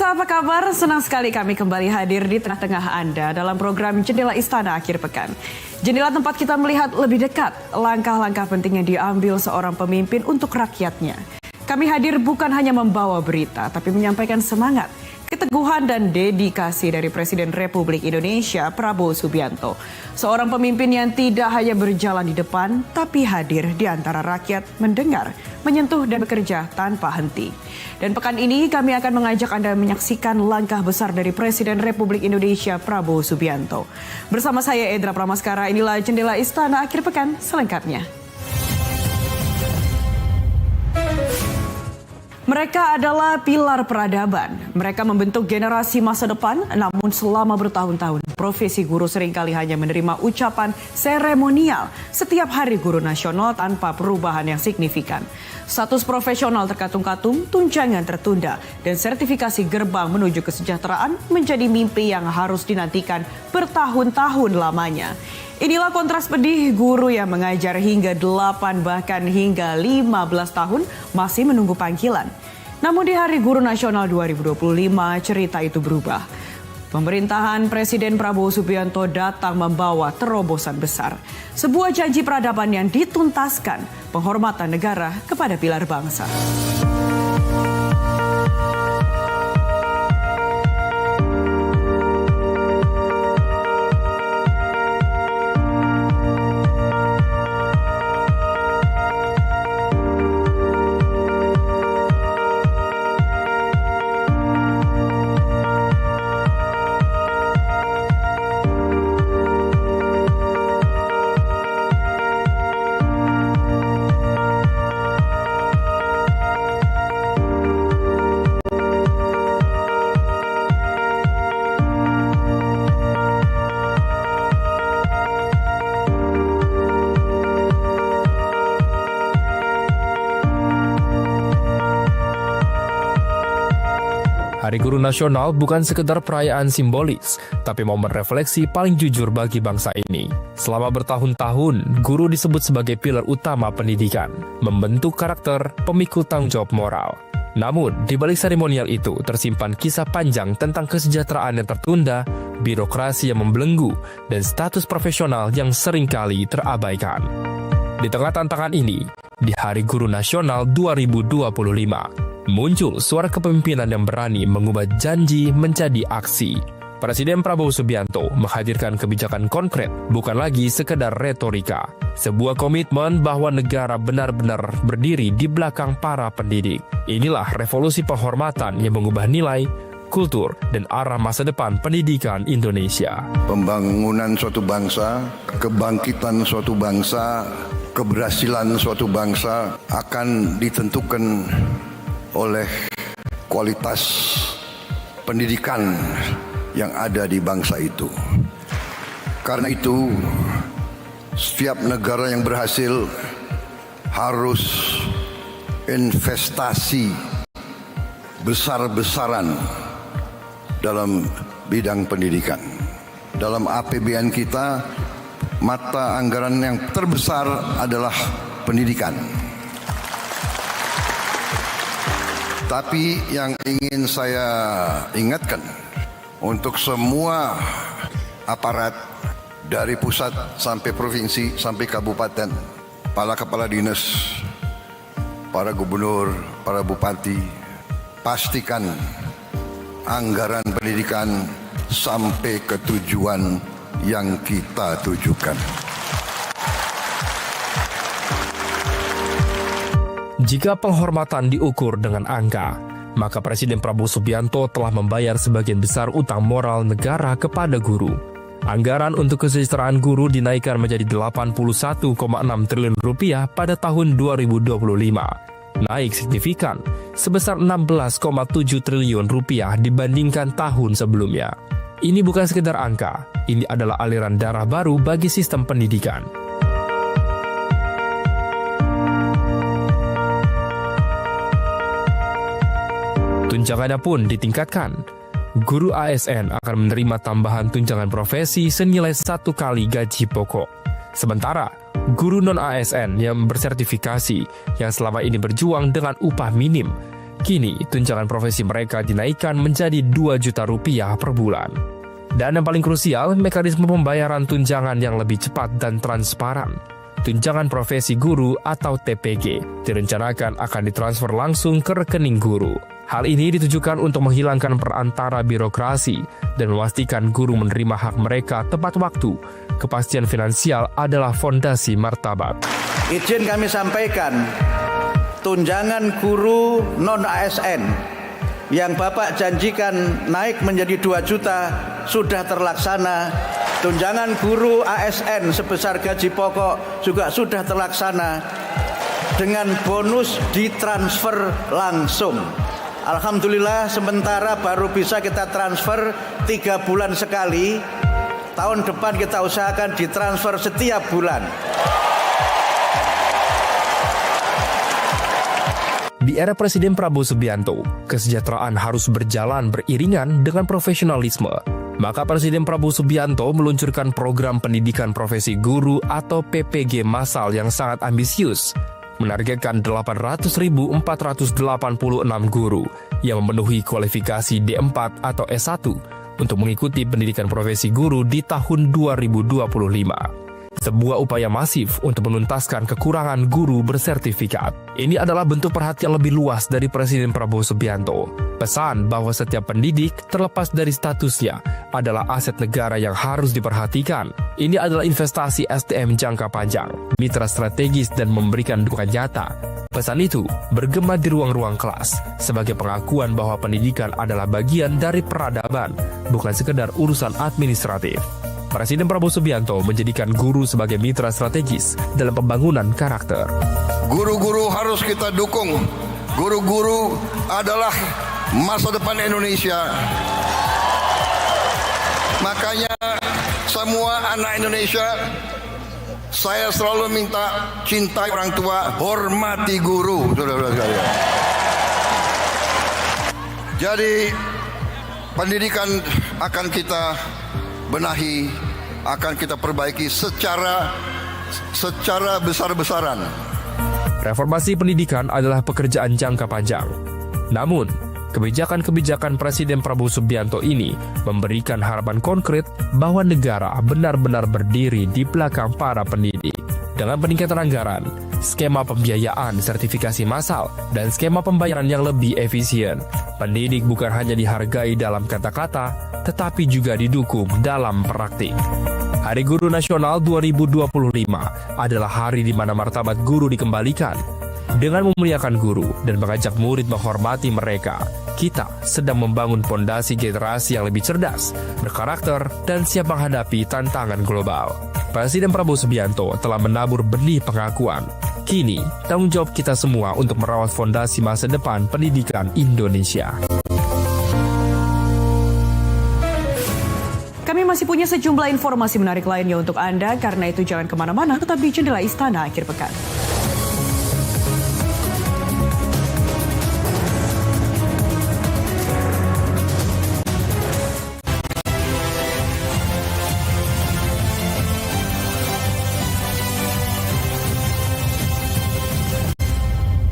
Pemirsa, apa kabar? Senang sekali kami kembali hadir di tengah-tengah Anda dalam program Jendela Istana Akhir Pekan. Jendela tempat kita melihat lebih dekat langkah-langkah penting yang diambil seorang pemimpin untuk rakyatnya. Kami hadir bukan hanya membawa berita, tapi menyampaikan semangat, keteguhan dan dedikasi dari Presiden Republik Indonesia Prabowo Subianto. Seorang pemimpin yang tidak hanya berjalan di depan, tapi hadir di antara rakyat, mendengar, menyentuh dan bekerja tanpa henti. Dan pekan ini kami akan mengajak Anda menyaksikan langkah besar dari Presiden Republik Indonesia Prabowo Subianto. Bersama saya Edra Pramaskara, inilah Jendela Istana Akhir Pekan selengkapnya. Mereka adalah pilar peradaban. Mereka membentuk generasi masa depan, namun selama bertahun-tahun, profesi guru seringkali hanya menerima ucapan seremonial setiap Hari Guru Nasional tanpa perubahan yang signifikan. Status profesional terkatung-katung, tunjangan tertunda, dan sertifikasi gerbang menuju kesejahteraan menjadi mimpi yang harus dinantikan bertahun-tahun lamanya. Inilah kontras pedih guru yang mengajar hingga 8 bahkan hingga 15 tahun masih menunggu panggilan. Namun di Hari Guru Nasional 2025 cerita itu berubah. Pemerintahan Presiden Prabowo Subianto datang membawa terobosan besar. Sebuah janji peradaban yang dituntaskan, penghormatan negara kepada pilar bangsa. Hari Guru Nasional bukan sekedar perayaan simbolis, tapi momen refleksi paling jujur bagi bangsa ini. Selama bertahun-tahun, guru disebut sebagai pilar utama pendidikan, membentuk karakter, pemikul tanggung jawab moral. Namun, di balik seremonial itu tersimpan kisah panjang tentang kesejahteraan yang tertunda, birokrasi yang membelenggu, dan status profesional yang seringkali terabaikan. Di tengah tantangan ini, di Hari Guru Nasional 2025, muncul suara kepemimpinan yang berani mengubah janji menjadi aksi. Presiden Prabowo Subianto menghadirkan kebijakan konkret, bukan lagi sekedar retorika. Sebuah komitmen bahwa negara benar-benar berdiri di belakang para pendidik. Inilah revolusi penghormatan yang mengubah nilai, kultur, dan arah masa depan pendidikan Indonesia. Pembangunan suatu bangsa, kebangkitan suatu bangsa, keberhasilan suatu bangsa akan ditentukan oleh kualitas pendidikan yang ada di bangsa itu. Karena itu, setiap negara yang berhasil harus investasi besar-besaran dalam bidang pendidikan. Dalam APBN kita, mata anggaran yang terbesar adalah pendidikan. Tapi yang ingin saya ingatkan untuk semua aparat dari pusat sampai provinsi sampai kabupaten, para kepala dinas, para gubernur, para bupati, pastikan anggaran pendidikan sampai ke tujuan yang kita tujukan. Jika penghormatan diukur dengan angka, maka Presiden Prabowo Subianto telah membayar sebagian besar utang moral negara kepada guru. Anggaran untuk kesejahteraan guru dinaikkan menjadi 81,6 triliun rupiah pada tahun 2025. Naik signifikan sebesar 16,7 triliun rupiah dibandingkan tahun sebelumnya. Ini bukan sekedar angka, ini adalah aliran darah baru bagi sistem pendidikan. Tunjangannya pun ditingkatkan. Guru ASN akan menerima tambahan tunjangan profesi senilai 1 kali gaji pokok. Sementara, guru non-ASN yang bersertifikasi yang selama ini berjuang dengan upah minim Kini, tunjangan profesi mereka dinaikkan menjadi 2 juta rupiah per bulan. Dan yang paling krusial, mekanisme pembayaran tunjangan yang lebih cepat dan transparan. Tunjangan profesi guru atau TPG direncanakan akan ditransfer langsung ke rekening guru. Hal ini ditujukan untuk menghilangkan perantara birokrasi dan memastikan guru menerima hak mereka tepat waktu. Kepastian finansial adalah fondasi martabat. Izin kami sampaikan, tunjangan guru non-ASN yang Bapak janjikan naik menjadi 2 juta sudah terlaksana. Tunjangan guru ASN sebesar gaji pokok juga sudah terlaksana dengan bonus ditransfer langsung. Alhamdulillah sementara baru bisa kita transfer 3 bulan sekali. Tahun depan kita usahakan ditransfer setiap bulan. Di era Presiden Prabowo Subianto, kesejahteraan harus berjalan beriringan dengan profesionalisme. Maka Presiden Prabowo Subianto meluncurkan program pendidikan profesi guru atau PPG massal yang sangat ambisius, menargetkan 800.486 guru yang memenuhi kualifikasi D4 atau S1 untuk mengikuti pendidikan profesi guru di tahun 2025. Sebuah upaya masif untuk menuntaskan kekurangan guru bersertifikat. Ini adalah bentuk perhatian lebih luas dari Presiden Prabowo Subianto. Pesan bahwa setiap pendidik, terlepas dari statusnya, adalah aset negara yang harus diperhatikan. Ini adalah investasi SDM jangka panjang, mitra strategis dan memberikan dukungan nyata. Pesan itu bergema di ruang-ruang kelas sebagai pengakuan bahwa pendidikan adalah bagian dari peradaban, bukan sekedar urusan administratif. Presiden Prabowo Subianto menjadikan guru sebagai mitra strategis dalam pembangunan karakter. Guru-guru harus kita dukung. Guru-guru adalah masa depan Indonesia. Makanya semua anak Indonesia, saya selalu minta cintai orang tua, hormati guru. Saudara-saudara sekalian. Jadi pendidikan akan kita benahi, akan kita perbaiki secara besar-besaran. Reformasi pendidikan adalah pekerjaan jangka panjang. Namun, kebijakan-kebijakan Presiden Prabowo Subianto ini memberikan harapan konkret bahwa negara benar-benar berdiri di belakang para pendidik. Dengan peningkatan anggaran, skema pembiayaan sertifikasi massal, dan skema pembayaran yang lebih efisien, pendidik bukan hanya dihargai dalam kata-kata, tetapi juga didukung dalam praktik. Hari Guru Nasional 2025 adalah hari di mana martabat guru dikembalikan. Dengan memuliakan guru dan mengajak murid menghormati mereka, kita sedang membangun fondasi generasi yang lebih cerdas, berkarakter, dan siap menghadapi tantangan global. Presiden Prabowo Subianto telah menabur benih pengakuan. Kini, tanggung jawab kita semua untuk merawat fondasi masa depan pendidikan Indonesia. Kami masih punya sejumlah informasi menarik lainnya untuk Anda, karena itu jangan kemana-mana, tetap di Jendela Istana Akhir Pekan.